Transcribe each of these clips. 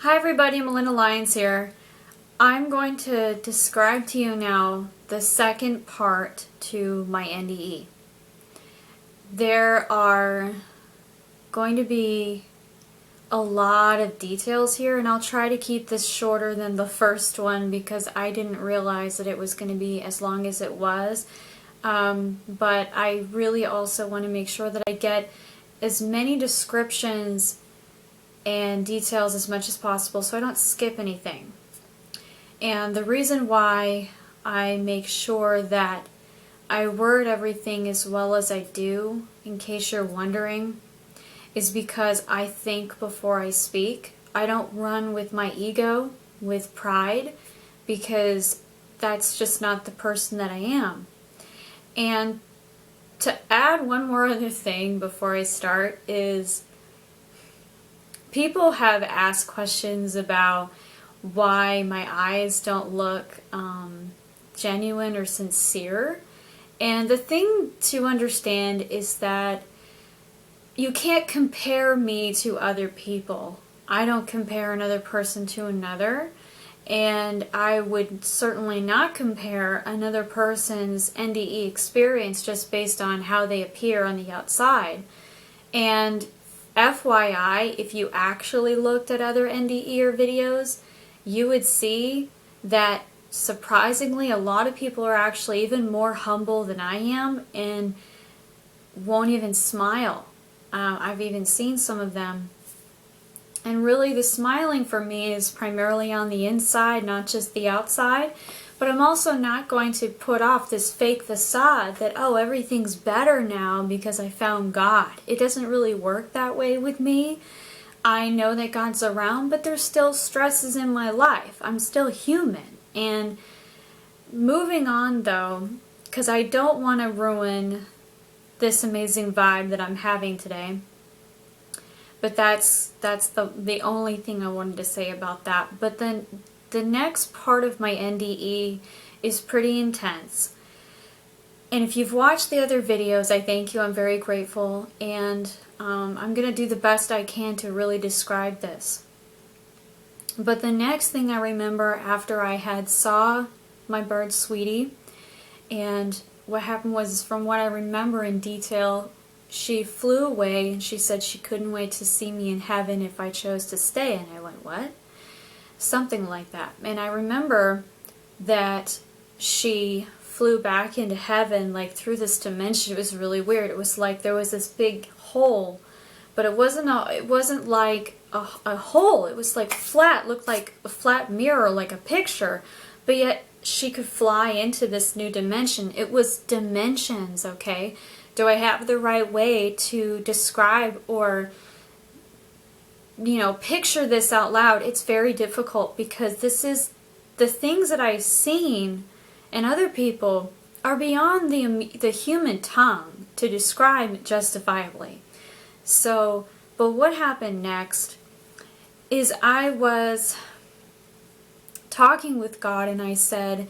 Hi everybody, 𝗦𝗨𝗕𝗦𝗖𝗥𝗠𝗕Ⅰ here. I'm going to describe to you now the second part to my NDE. There are going to be a lot of details here, and I'll try to keep this shorter than the first one because I didn't realize that it was going to be as long as it was. But I really also want to make sure that I get as many descriptions and details as much as possible so I don't skip anything. And the reason why I make sure that I word everything as well as I do, in case you're wondering, is because I think before I speak. I don't run with my ego, with pride, because that's just not the person that I am. And to add one more other thing before I start is, people have asked questions about why my eyes don't look genuine or sincere. And the thing to understand is that you can't compare me to other people. I don't compare another person to another. And I would certainly not compare another person's NDE experience just based on how they appear on the outside. And FYI, if you actually looked at other NDE or videos, you would see that surprisingly a lot of people are actually even more humble than I am and won't even smile. I've even seen some of them. And really the smiling for me is primarily on the inside, not just the outside. But I'm also not going to put off this fake facade that, oh, everything's better now because I found God. It doesn't really work that way with me. I know that God's around, but there's still stresses in my life. I'm still human. And moving on though, because I don't want to ruin this amazing vibe that I'm having today. But that's the only thing I wanted to say about that. But then the next part of my NDE is pretty intense. And if you've watched the other videos, I thank you. I'm very grateful. And I'm going to do the best I can to really describe this. But the next thing I remember after I had saw my bird Sweetie, and what happened was, from what I remember in detail, she flew away and she said she couldn't wait to see me in heaven if I chose to stay. And I went, what? Something like that. And I remember that she flew back into heaven, like through this dimension. It was really weird. It was like there was this big hole, but it wasn't like a hole. It was like flat, looked like a flat mirror, like a picture, but yet she could fly into this new dimension. It was dimensions, okay? Do I have the right way to describe or, you know, picture this out loud? It's very difficult because this is the things that I've seen in other people are beyond the human tongue to describe justifiably. So, but what happened next is I was talking with God and I said,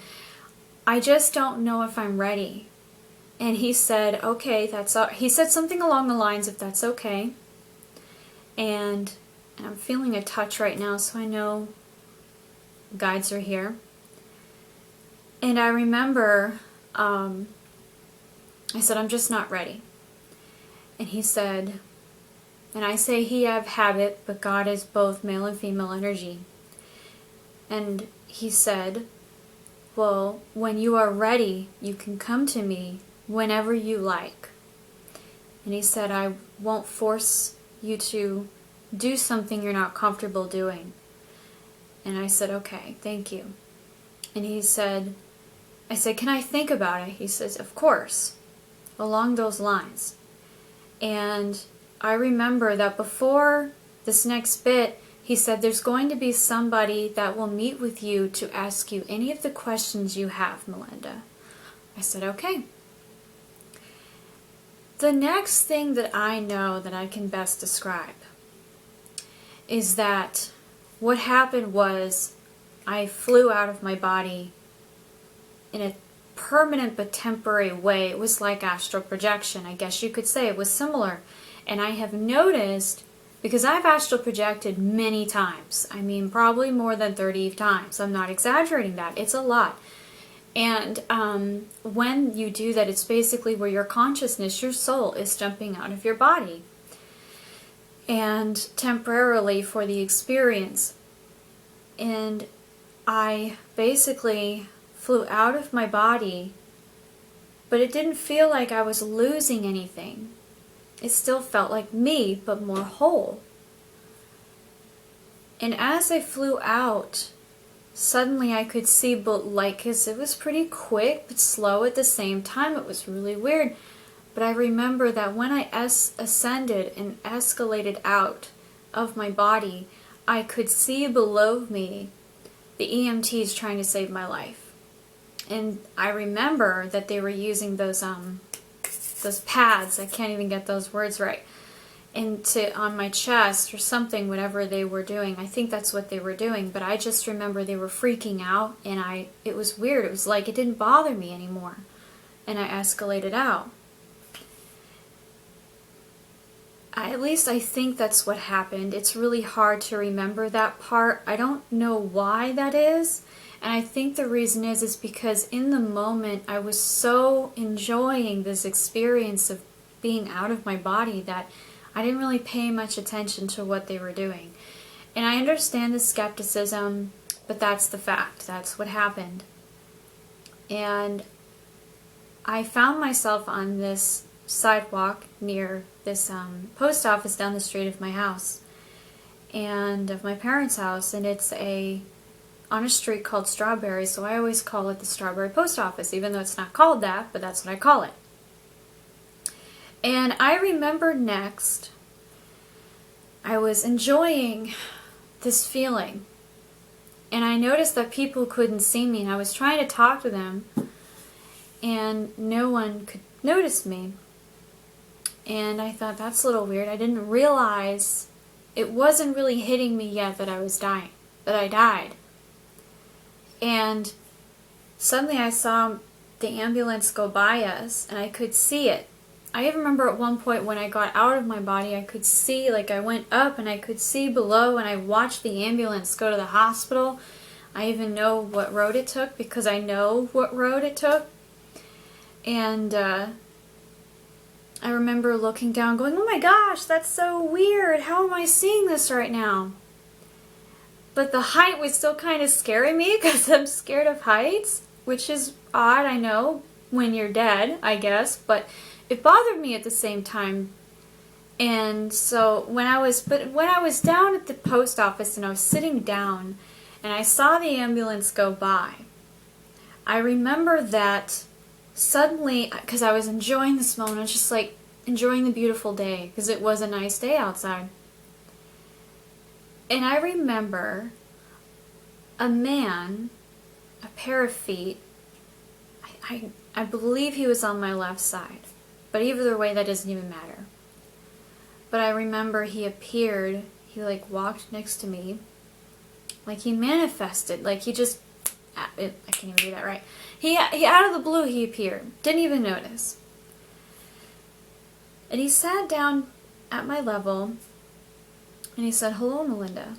I just don't know if I'm ready. And he said, okay, that's all. He said something along the lines of, that's okay. And I'm feeling a touch right now, so I know guides are here. And I remember, I said, I'm just not ready. And he said, and I say he have habit, but God is both male and female energy. And he said, well, when you are ready, you can come to me whenever you like. And he said, I won't force you to do something you're not comfortable doing. And I said, okay, thank you. And he said, I said, can I think about it? He says, of course, along those lines. And I remember that before this next bit, he said, there's going to be somebody that will meet with you to ask you any of the questions you have, Melinda. I said, okay. The next thing that I know that I can best describe is that what happened was I flew out of my body in a permanent but temporary way. It was like astral projection, I guess you could say. It was similar. And I have noticed because I've astral projected many times. I mean, probably more than 30 times. I'm not exaggerating that. It's a lot. And when you do that, it's basically where your consciousness, your soul, is jumping out of your body. And temporarily for the experience. And I basically flew out of my body, but it didn't feel like I was losing anything. It still felt like me, but more whole. And as I flew out, suddenly I could see, because it was pretty quick, but slow at the same time. It was really weird. But I remember that when I ascended and escalated out of my body, I could see below me the EMTs trying to save my life. And I remember that they were using those pads, I can't even get those words right, on my chest or something, whatever they were doing. I think that's what they were doing, but I just remember they were freaking out, and it was weird. It was like it didn't bother me anymore, and I escalated out. At least I think that's what happened. It's really hard to remember that part. I don't know why that is. And I think the reason is because in the moment I was so enjoying this experience of being out of my body that I didn't really pay much attention to what they were doing. And I understand the skepticism, but that's the fact. That's what happened. And I found myself on this sidewalk near this post office down the street of my house and of my parents' house, and it's on a street called Strawberry, so I always call it the Strawberry Post Office, even though it's not called that, but that's what I call it. And I remember next, I was enjoying this feeling, and I noticed that people couldn't see me, and I was trying to talk to them, and no one could notice me. And I thought, that's a little weird. I didn't realize it wasn't really hitting me yet that I was dying, that I died. And suddenly I saw the ambulance go by us, and I could see it. I even remember at one point when I got out of my body, I could see, like I went up and I could see below, and I watched the ambulance go to the hospital. I even know what road it took because I know what road it took. And I remember looking down going, oh my gosh, that's so weird. How am I seeing this right now? But the height was still kind of scaring me because I'm scared of heights, which is odd, I know, when you're dead, I guess, but it bothered me at the same time. And so when I was down at the post office and I was sitting down and I saw the ambulance go by, I remember that suddenly, because I was enjoying this moment, I was just like enjoying the beautiful day because it was a nice day outside. And I remember a man, a pair of feet, I believe he was on my left side, but either way that doesn't even matter. But I remember he appeared, he like walked next to me, like he manifested, like he just, I can't even do that right. He out of the blue he appeared, didn't even notice. And he sat down at my level and he said, hello, Melinda.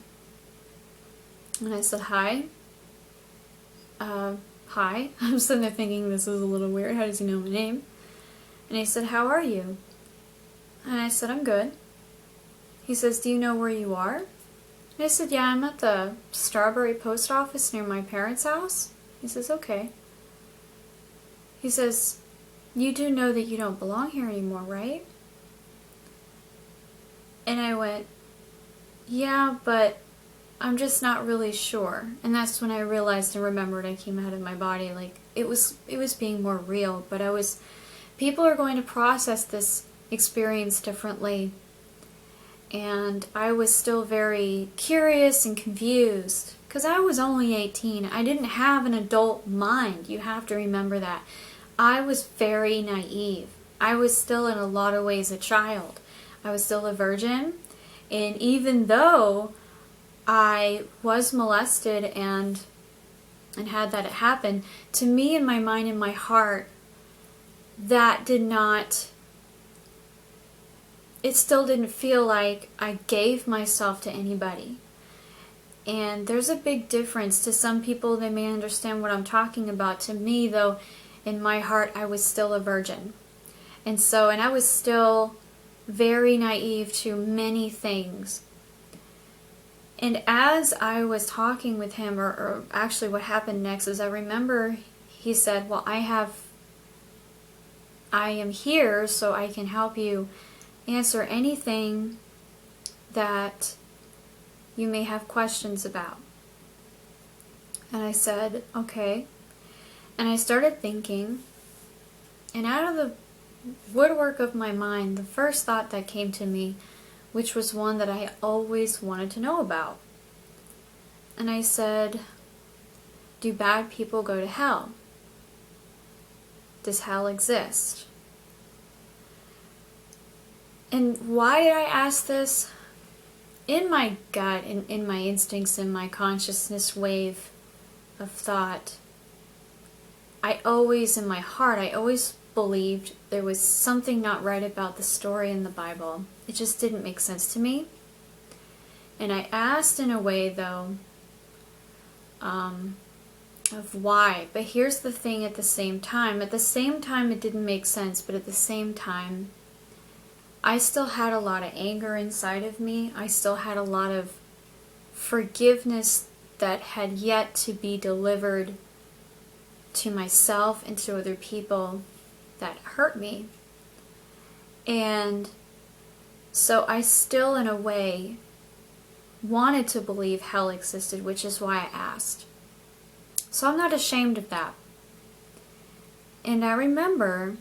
And I said, hi. Hi. I'm sitting there thinking this is a little weird. How does he know my name? And he said, how are you? And I said, I'm good. He says, do you know where you are? And I said, yeah, I'm at the Strawberry Post Office near my parents' house. He says, okay. He says, you do know that you don't belong here anymore, right? And I went, yeah, but I'm just not really sure. And that's when I realized and remembered I came out of my body. Like, it was being more real, but people are going to process this experience differently. And I was still very curious and confused because I was only 18. I didn't have an adult mind. You have to remember that. I was very naive. I was still in a lot of ways a child. I was still a virgin. And even though I was molested and had that happen, to me in my mind and my heart, that did not it still didn't feel like I gave myself to anybody. And there's a big difference. To some people, they may understand what I'm talking about. To me, though, in my heart, I was still a virgin. And I was still very naive to many things. And as I was talking with him, or actually what happened next is I remember he said, well, I am here so I can help you answer anything that you may have questions about. And I said, okay. And I started thinking, and out of the woodwork of my mind, the first thought that came to me, which was one that I always wanted to know about. And I said, do bad people go to hell? Does hell exist? And why did I ask this? In my gut, in my instincts, in my consciousness wave of thought, I always, in my heart, I always believed there was something not right about the story in the Bible. It just didn't make sense to me. And I asked in a way, though, of why. But here's the thing at the same time. At the same time, it didn't make sense, but at the same time, I still had a lot of anger inside of me. I still had a lot of forgiveness that had yet to be delivered to myself and to other people that hurt me. And so I still, in a way, wanted to believe hell existed, which is why I asked. So I'm not ashamed of that. And I remember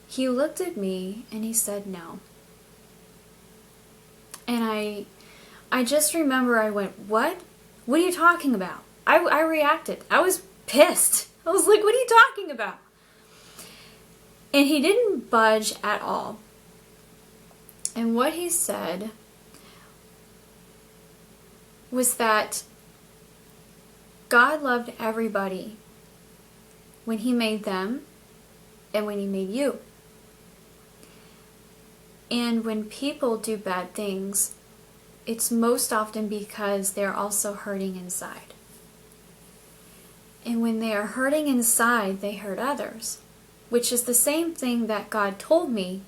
he looked at me and he said no. And I just remember I went, what? What are you talking about? I reacted. I was pissed. I was like, what are you talking about? And he didn't budge at all. And what he said was that God loved everybody when he made them and when he made you. And when people do bad things, it's most often because they're also hurting inside. And when they are hurting inside, they hurt others, which is the same thing that God told me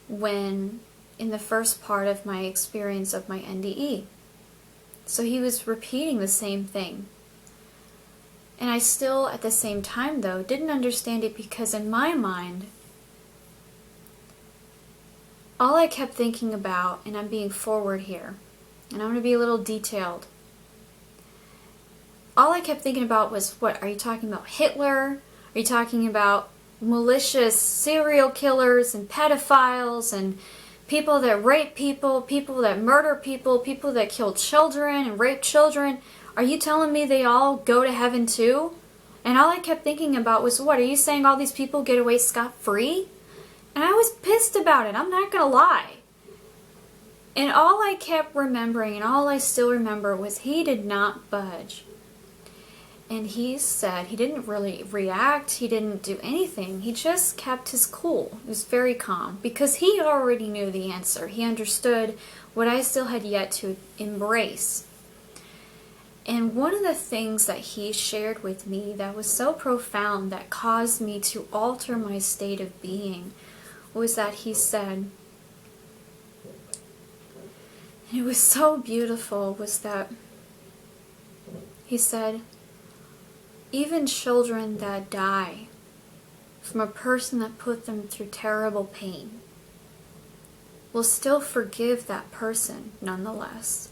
when in the first part of my experience of my NDE. So he was repeating the same thing. And I still, at the same time, though, didn't understand it, because in my mind, all I kept thinking about, and I'm being forward here, and I'm going to be a little detailed, all I kept thinking about was, what, are you talking about Hitler? Are you talking about malicious serial killers and pedophiles and people that rape people, people that murder people, people that kill children and rape children? Are you telling me they all go to heaven too? And all I kept thinking about was, what, are you saying all these people get away scot-free? And I was pissed about it, I'm not going to lie. And all I kept remembering, and all I still remember, was he did not budge. And he said, he didn't really react, he didn't do anything, he just kept his cool. He was very calm, because he already knew the answer. He understood what I still had yet to embrace. And one of the things that he shared with me that was so profound, that caused me to alter my state of being, was that he said, and it was so beautiful, was that he said, even children that die from a person that put them through terrible pain will still forgive that person nonetheless.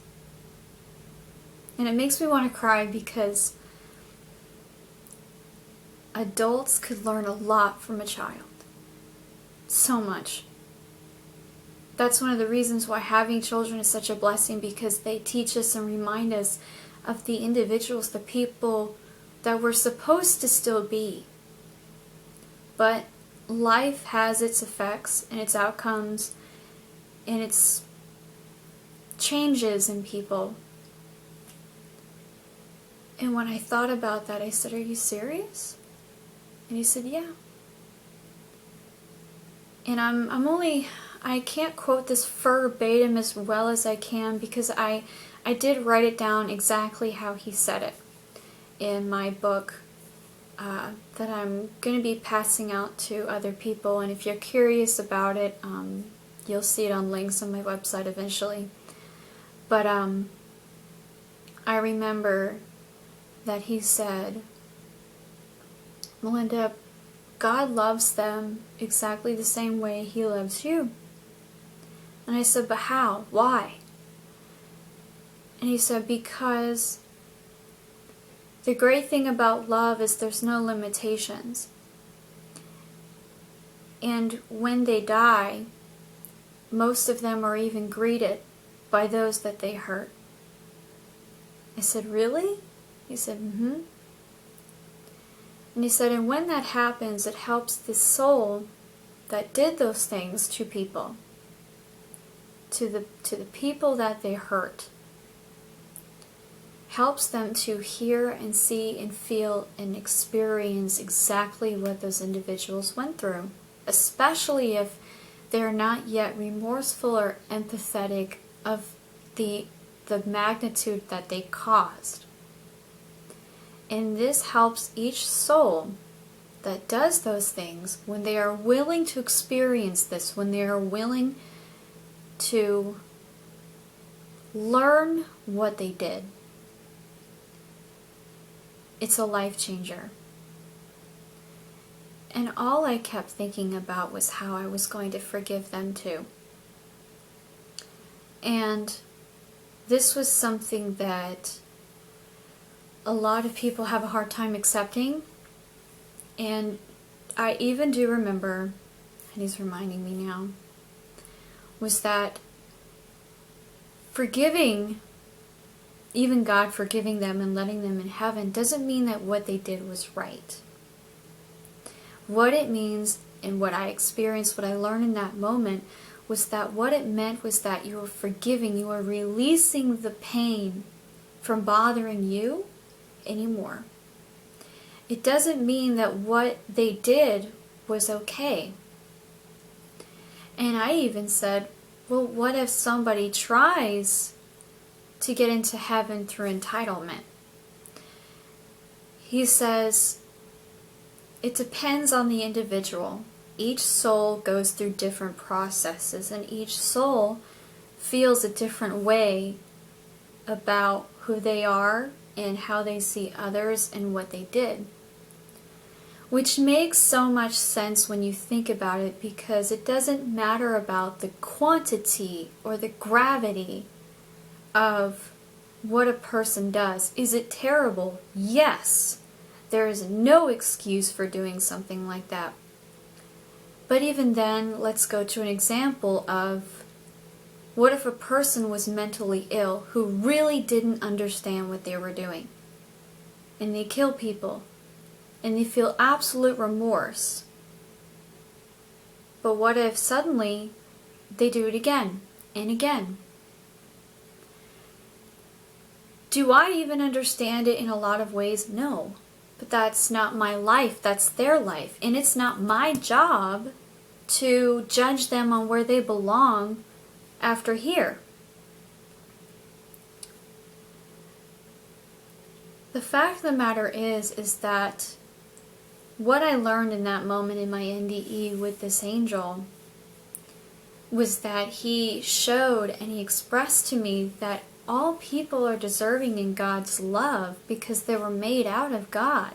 And it makes me want to cry, because adults could learn a lot from a child. So much. That's one of the reasons why having children is such a blessing, because they teach us and remind us of the individuals, the people that we're supposed to still be. But life has its effects and its outcomes and its changes in people. And when I thought about that, I said, are you serious? And he said, yeah. And I'm only I can't quote this verbatim as well as I can because I did write it down exactly how he said it in my book that I'm going to be passing out to other people, and if you're curious about it, you'll see it on links on my website eventually. But I remember that he said, Melinda, God loves them exactly the same way He loves you. And I said, but how? Why? And he said, because the great thing about love is there's no limitations. And when they die, most of them are even greeted by those that they hurt. I said, really? He said, mm-hmm. And he said, and when that happens, it helps the soul that did those things to people, to the people that they hurt, helps them to hear and see and feel and experience exactly what those individuals went through, especially if they're not yet remorseful or empathetic of the magnitude that they caused. And this helps each soul that does those things, when they are willing to experience this, when they are willing to learn what they did, it's a life changer. And all I kept thinking about was how I was going to forgive them too. And this was something that a lot of people have a hard time accepting. And I even do remember, and he's reminding me now, was that forgiving, even God forgiving them and letting them in heaven, doesn't mean that what they did was right. What it means, and what I experienced, what I learned in that moment, was that what it meant was that you were forgiving, you were releasing the pain from bothering you anymore. It doesn't mean that what they did was okay. And I even said, well, what if somebody tries to get into heaven through entitlement? He says, it depends on the individual. Each soul goes through different processes, and each soul feels a different way about who they are and how they see others and what they did. Which makes so much sense when you think about it, because it doesn't matter about the quantity or the gravity of what a person does. Is it terrible? Yes. There is no excuse for doing something like that. But even then, let's go to an example of what if a person was mentally ill who really didn't understand what they were doing, and they kill people, and they feel absolute remorse. But what if suddenly they do it again and again? Do I even understand it in a lot of ways? No. But that's not my life, that's their life. And it's not my job to judge them on where they belong after here. The fact of the matter is that what I learned in that moment in my NDE with this angel was that he showed and he expressed to me that all people are deserving in God's love because they were made out of God.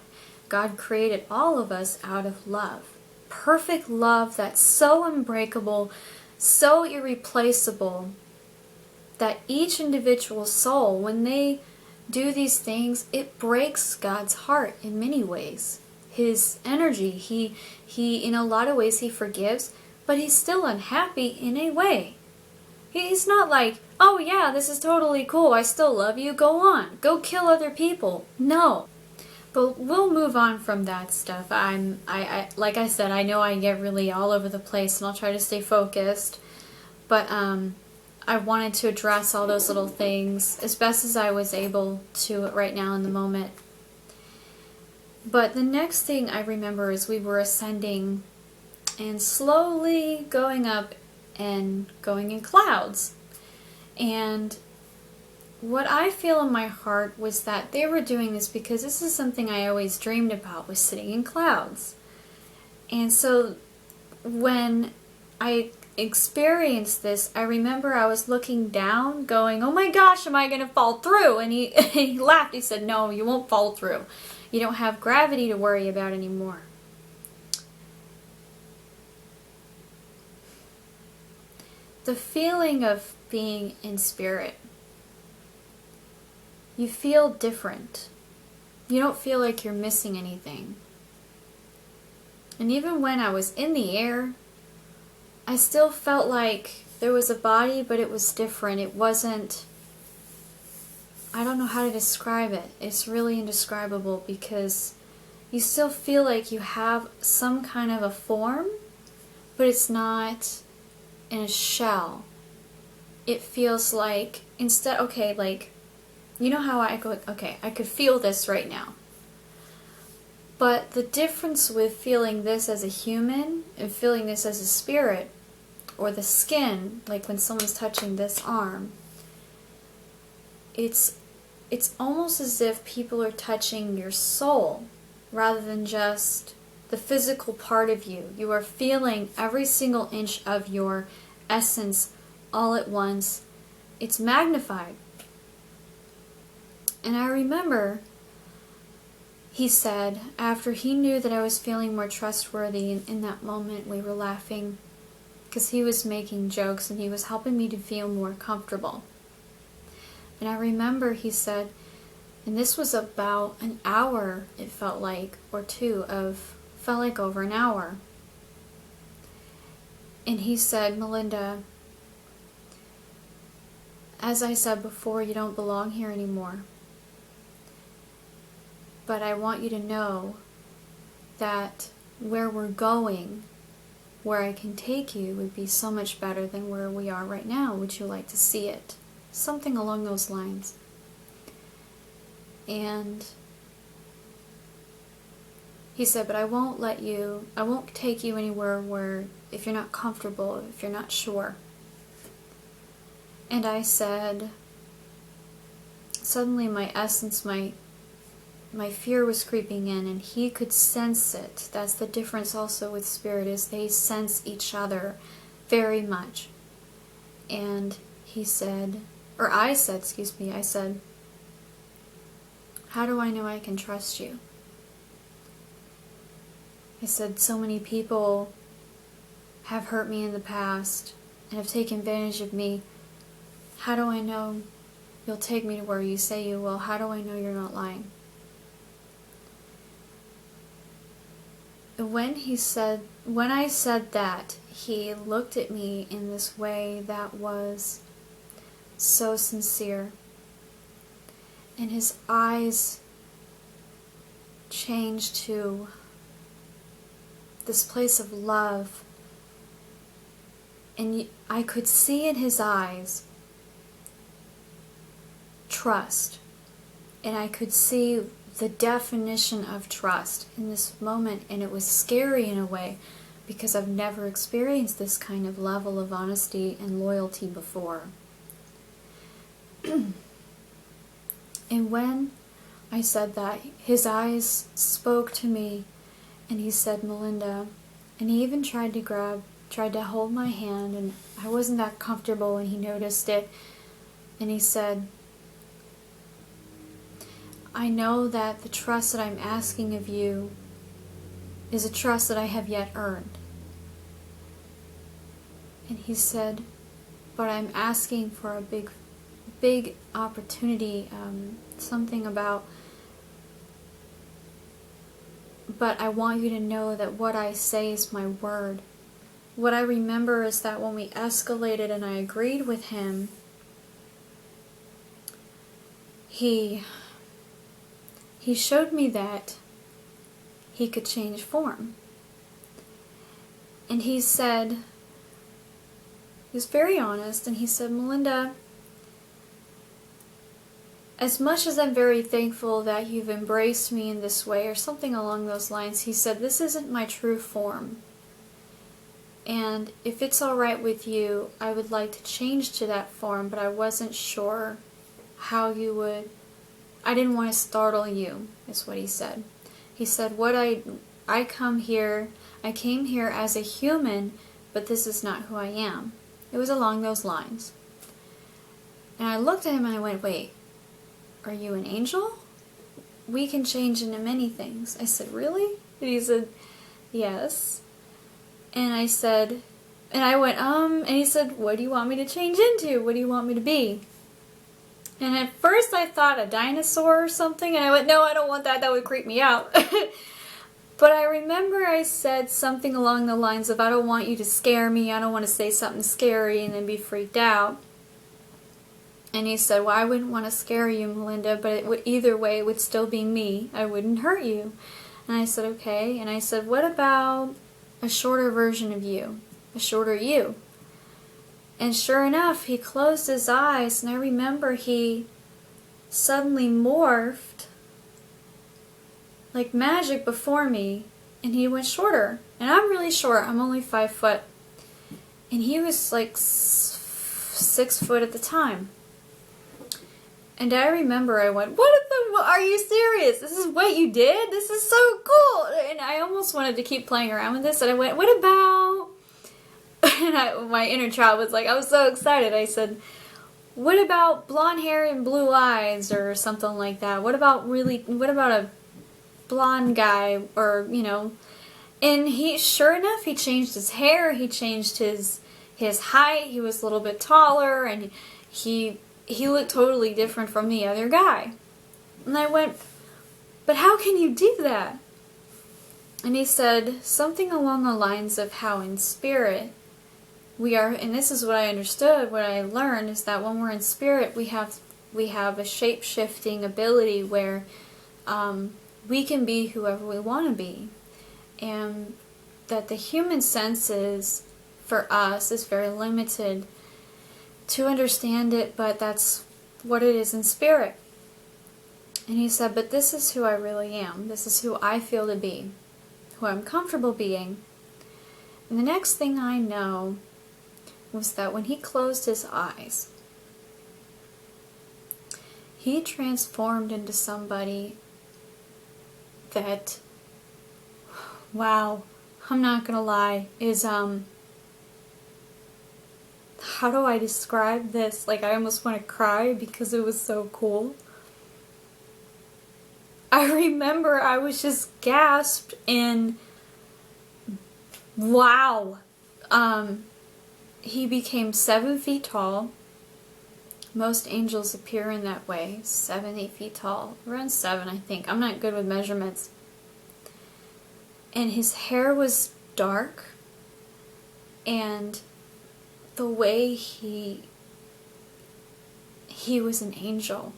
God created all of us out of love. Perfect love that's so unbreakable, so irreplaceable, that each individual soul, when they do these things, it breaks God's heart in many ways. His energy, he in a lot of ways he forgives, but he's still unhappy in a way. He's not like, oh yeah, this is totally cool, I still love you, go on, go kill other people. No. But we'll move on from that stuff. I like I said, I know I get really all over the place, and I'll try to stay focused. But I wanted to address all those little things as best as I was able to right now in the moment. But the next thing I remember is we were ascending and slowly going up and going in clouds. And what I feel in my heart was that they were doing this because this is something I always dreamed about, was sitting in clouds. And so when I experienced this, I remember I was looking down going, oh my gosh, am I going to fall through? And he laughed. He said, no, you won't fall through. You don't have gravity to worry about anymore. The feeling of being in spirit, you feel different. You don't feel like you're missing anything. And even when I was in the air, I still felt like there was a body, but it was different. It wasn't, I don't know how to describe it. It's really indescribable because you still feel like you have some kind of a form, but it's not in a shell. It feels like, instead, okay, like, you know how I go, okay, I could feel this right now. But the difference with feeling this as a human and feeling this as a spirit, or the skin, like when someone's touching this arm, it's almost as if people are touching your soul rather than just the physical part of you. You are feeling every single inch of your essence all at once. It's magnified. And I remember he said, after he knew that I was feeling more trustworthy, in that moment we were laughing because he was making jokes and he was helping me to feel more comfortable. And I remember he said, and this was about an hour, it felt like, or two, felt like over an hour. And he said, Melinda, as I said before, you don't belong here anymore. But I want you to know that where we're going, where I can take you, would be so much better than where we are right now. Would you like to see it? Something along those lines. And he said, but I won't take you anywhere where, if you're not comfortable, if you're not sure. And I said, suddenly my essence, my fear was creeping in, and he could sense it. That's the difference also with spirit, is they sense each other very much. And he said, or I said, I said, how do I know I can trust you? I said, so many people have hurt me in the past and have taken advantage of me. How do I know you'll take me to where you say you will? How do I know you're not lying? When I said that, he looked at me in this way that was so sincere. And his eyes changed to this place of love. And I could see in his eyes trust. And I could see the definition of trust in this moment, and it was scary in a way because I've never experienced this kind of level of honesty and loyalty before. And when I said that, his eyes spoke to me, and he said, Melinda, and he even tried to hold my hand, and I wasn't that comfortable when he noticed it, and he said, I know that the trust that I'm asking of you is a trust that I have yet earned. And he said, but I'm asking for a big opportunity, something about, but I want you to know that what I say is my word. What I remember is that when we escalated and I agreed with him, he showed me that he could change form. And he said, he was very honest, and he said, Melinda, as much as I'm very thankful that you've embraced me in this way, or something along those lines, he said, this isn't my true form. and if it's alright with you, I would like to change to that form, but I wasn't sure how you would. I didn't want to startle you, is what he said. He said, I came here as a human, but this is not who I am. It was along those lines. And I looked at him and I went, wait, are you an angel? We can change into many things. I said, really? And he said, yes. And I said, and I went, and he said, what do you want me to change into? What do you want me to be? And at first I thought a dinosaur or something, and I went, no, I don't want that, that would creep me out. But I remember I said something along the lines of, I don't want you to scare me, I don't want to say something scary and then be freaked out. And he said, well, I wouldn't want to scare you, Melinda, but it would, either way, it would still be me. I wouldn't hurt you. And I said, okay. And I said, what about a shorter version of you? A shorter you? And sure enough, he closed his eyes, and I remember he suddenly morphed like magic before me, and he went shorter. And I'm really short. I'm only 5 foot. And he was like 6 foot at the time. And I remember I went, are you serious? This is what you did? This is so cool. And I almost wanted to keep playing around with this. And I went, what about... And my inner child was like, I was so excited. I said, what about blonde hair and blue eyes or something like that? What about a blonde guy or, you know? And sure enough, he changed his hair. He changed his height. He was a little bit taller, and he looked totally different from the other guy. And I went, but how can you do that? And he said something along the lines of how in spirit we are, and this is what I understood, what I learned, is that when we're in spirit, we have a shape-shifting ability where we can be whoever we want to be. And that the human senses, for us, is very limited to understand it, but that's what it is in spirit. And he said, but this is who I really am. This is who I feel to be, who I'm comfortable being. And the next thing I know was that when he closed his eyes, he transformed into somebody that, wow, I'm not gonna lie, is, how do I describe this? Like, I almost want to cry because it was so cool. I remember I was just gasped in, wow. He became 7 feet tall. Most angels appear in that way, 7, 8 feet tall. Around 7, I think. I'm not good with measurements. And his hair was dark, and the way he was an angel.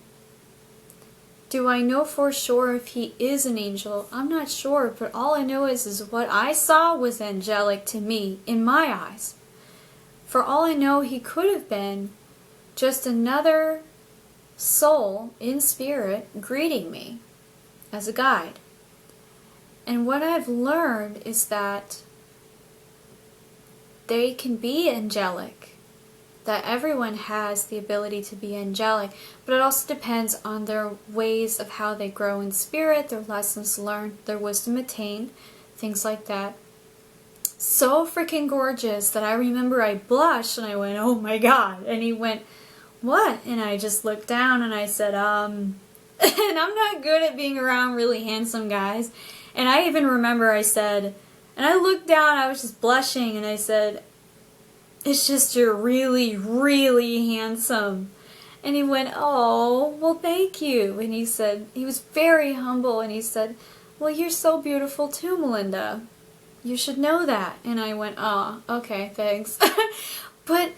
Do I know for sure if he is an angel? I'm not sure, but all I know is what I saw was angelic to me, in my eyes. For all I know, he could have been just another soul in spirit greeting me as a guide. And what I've learned is that they can be angelic, that everyone has the ability to be angelic, but it also depends on their ways of how they grow in spirit, their lessons learned, their wisdom attained, things like that. So freaking gorgeous that I remember I blushed and I went, oh my God. And he went, what? And I just looked down and I said, and I'm not good at being around really handsome guys. And I even remember I said, and I looked down, I was just blushing, and I said, it's just you're really, really handsome. And he went, oh, well, thank you. And he said, he was very humble, and he said, well, you're so beautiful too, Melinda. You should know that. And I went, oh, okay, thanks. But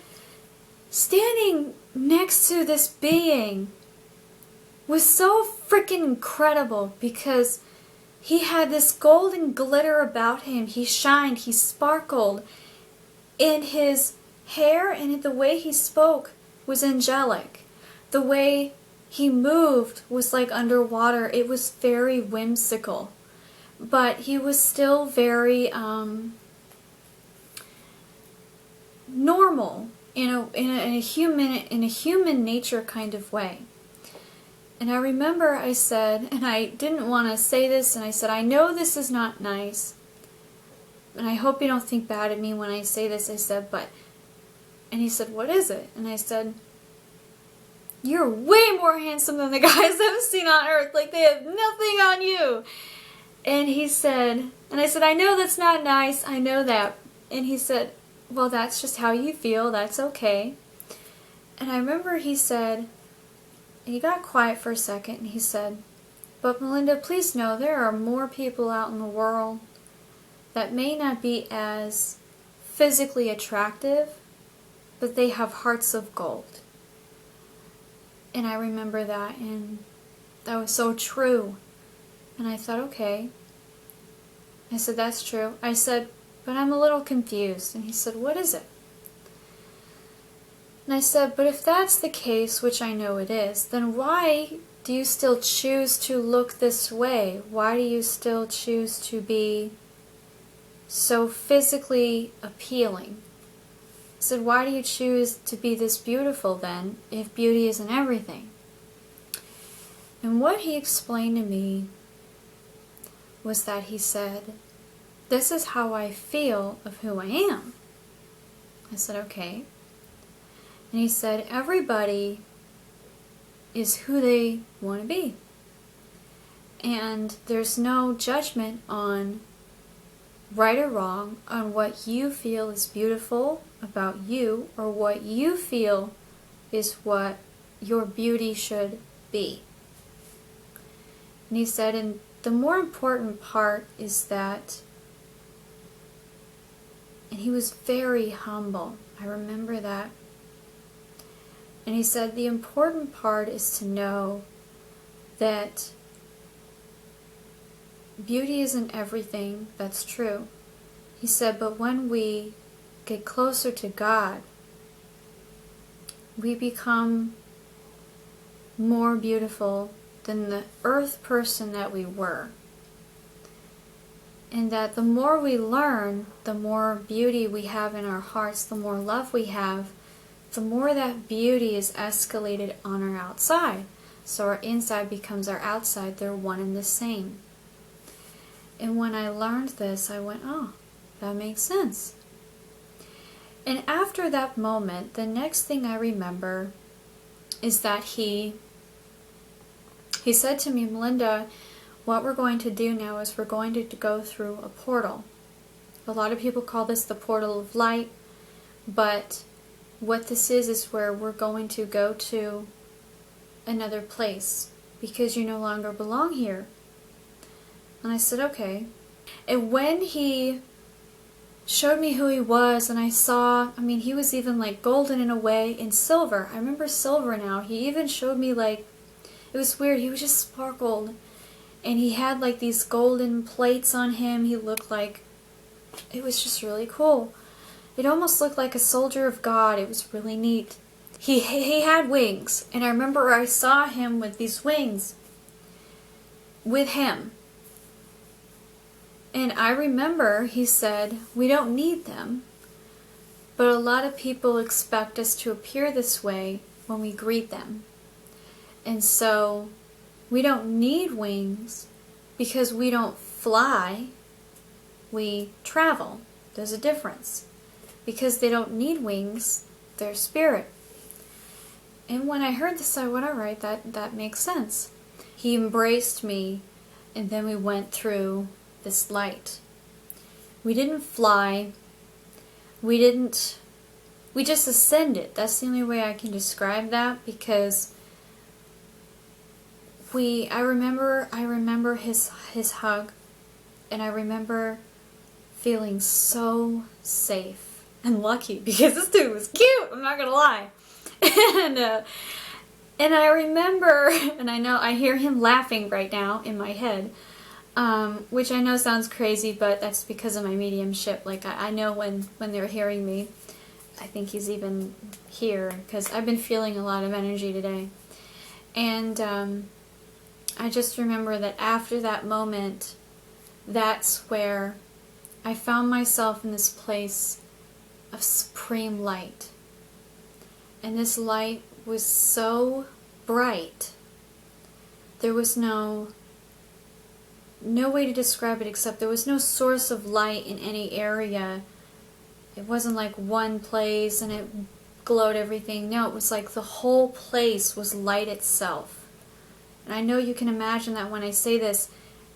standing next to this being was so freaking incredible, because he had this golden glitter about him. He shined, he sparkled. And his hair and the way he spoke was angelic. The way he moved was like underwater. It was very whimsical. But he was still very, normal in a human nature kind of way. And I remember I said, and I didn't want to say this, and I said, I know this is not nice, and I hope you don't think bad of me when I say this. I said, but, and he said, what is it? And I said, you're way more handsome than the guys I've seen on earth. Like, they have nothing on you. And he said, and I said, I know that's not nice, I know that. And he said, well, that's just how you feel, that's okay. And I remember he said, and he got quiet for a second, and he said, but Melinda, please know there are more people out in the world that may not be as physically attractive, but they have hearts of gold. And I remember that, and that was so true. And I thought, okay. I said, that's true. I said, but I'm a little confused. And he said, what is it? And I said, but if that's the case, which I know it is, then why do you still choose to look this way? Why do you still choose to be so physically appealing? I said, why do you choose to be this beautiful then, if beauty isn't everything? And what he explained to me was that he said, this is how I feel of who I am. I said, okay. And he said, everybody is who they want to be. And there's no judgment on right or wrong on what you feel is beautiful about you, or what you feel is what your beauty should be. And he said, and the more important part is that, and he was very humble, I remember that. And he said, the important part is to know that beauty isn't everything, that's true. He said, but when we get closer to God, we become more beautiful than the earth person that we were. And that the more we learn, the more beauty we have in our hearts, the more love we have, the more that beauty is escalated on our outside. So our inside becomes our outside, they're one and the same. And when I learned this, I went, oh, that makes sense. And after that moment, the next thing I remember is that he said to me, Melinda, what we're going to do now is we're going to go through a portal. A lot of people call this the portal of light, but what this is where we're going to go to another place because you no longer belong here. And I said, okay. And when he showed me who he was, and I saw, I mean, he was even like golden in a way, in silver. I remember silver now. He even showed me like, it was weird, he was just sparkled. And he had like these golden plates on him. He looked like, it was just really cool. It almost looked like a soldier of God. It was really neat. He had wings, and I remember I saw him with these wings with him. And I remember he said, we don't need them, but a lot of people expect us to appear this way when we greet them. And so we don't need wings because we don't fly, we travel. There's a difference. Because they don't need wings, they're spirit. And when I heard this, I went, all right, that makes sense. He embraced me, and then we went through this light. We didn't fly. We just ascended. That's the only way I can describe that, because I remember his hug, and I remember feeling so safe and lucky because this dude was cute, I'm not gonna lie. And I remember, and I hear him laughing right now in my head, which I know sounds crazy, but that's because of my mediumship. Like, I know when they're hearing me. I think he's even here because I've been feeling a lot of energy today. And I just remember that after that moment, that's where I found myself in this place of supreme light. And this light was so bright. There was no way to describe it except there was no source of light in any area. It wasn't like one place and it glowed everything. No, it was like the whole place was light itself. And I know you can imagine that when I say this.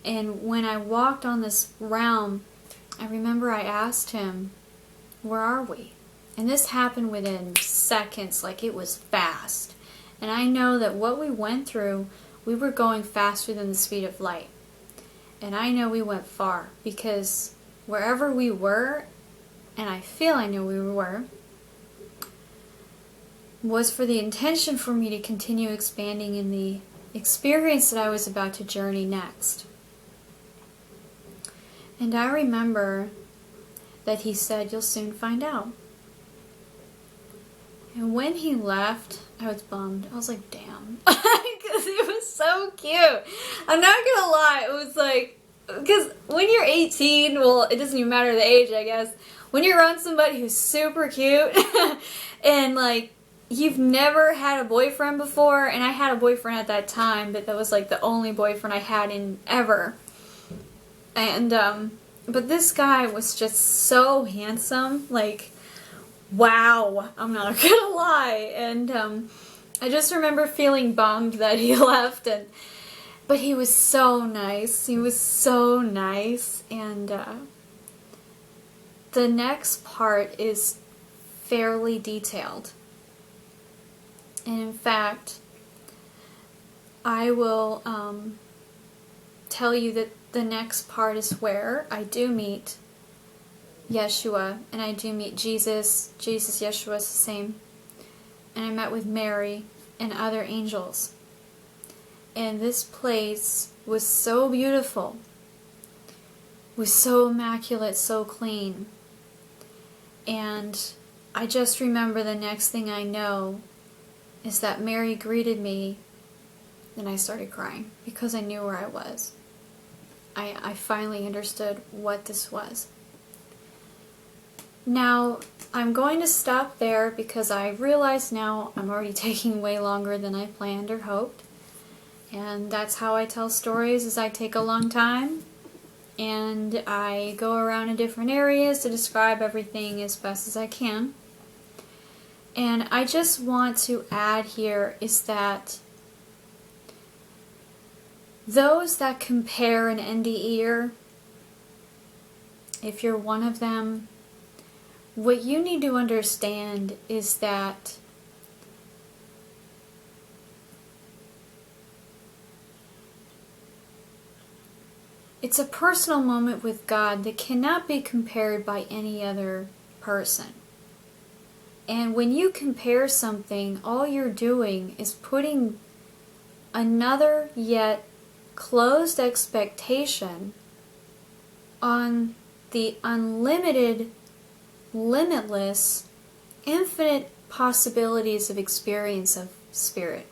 And when I walked on this realm, I remember I asked him, where are we? And this happened within seconds, like it was fast. And I know that what we went through, we were going faster than the speed of light. And I know we went far, because wherever we were, and I feel I know we were, was for the intention for me to continue expanding in the experience that I was about to journey next. And I remember that he said, you'll soon find out. And when he left, I was bummed. I was like, damn. Because he was so cute. I'm not gonna lie, it was like, because when you're 18, well, it doesn't even matter the age, I guess. When you're around somebody who's super cute, and like, you've never had a boyfriend before, and I had a boyfriend at that time, but that was like the only boyfriend I had in ever. And, but this guy was just so handsome, like, wow, I'm not gonna lie. And, I just remember feeling bummed that he left, but he was so nice. He was so nice. And, the next part is fairly detailed. And in fact, I will, tell you that the next part is where I do meet Yeshua, and I do meet Jesus. Yeshua is the same. And I met with Mary and other angels. And this place was so beautiful, was so immaculate, so clean. And I just remember the next thing I know is that Mary greeted me, and I started crying because I knew where I was. I finally understood what this was. Now, I'm going to stop there because I realize now I'm already taking way longer than I planned or hoped. And that's how I tell stories, is I take a long time and I go around in different areas to describe everything as best as I can. And I just want to add here is that those that compare an NDEer, if you're one of them, what you need to understand is that it's a personal moment with God that cannot be compared by any other person. And when you compare something, all you're doing is putting another yet closed expectation on the unlimited, limitless, infinite possibilities of experience of spirit.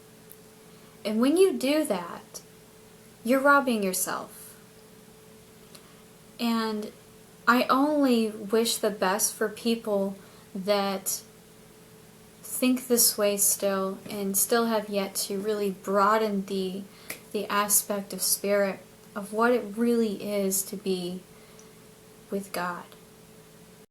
And when you do that, you're robbing yourself. And I only wish the best for people that think this way still and still have yet to really broaden the aspect of spirit, of what it really is to be with God.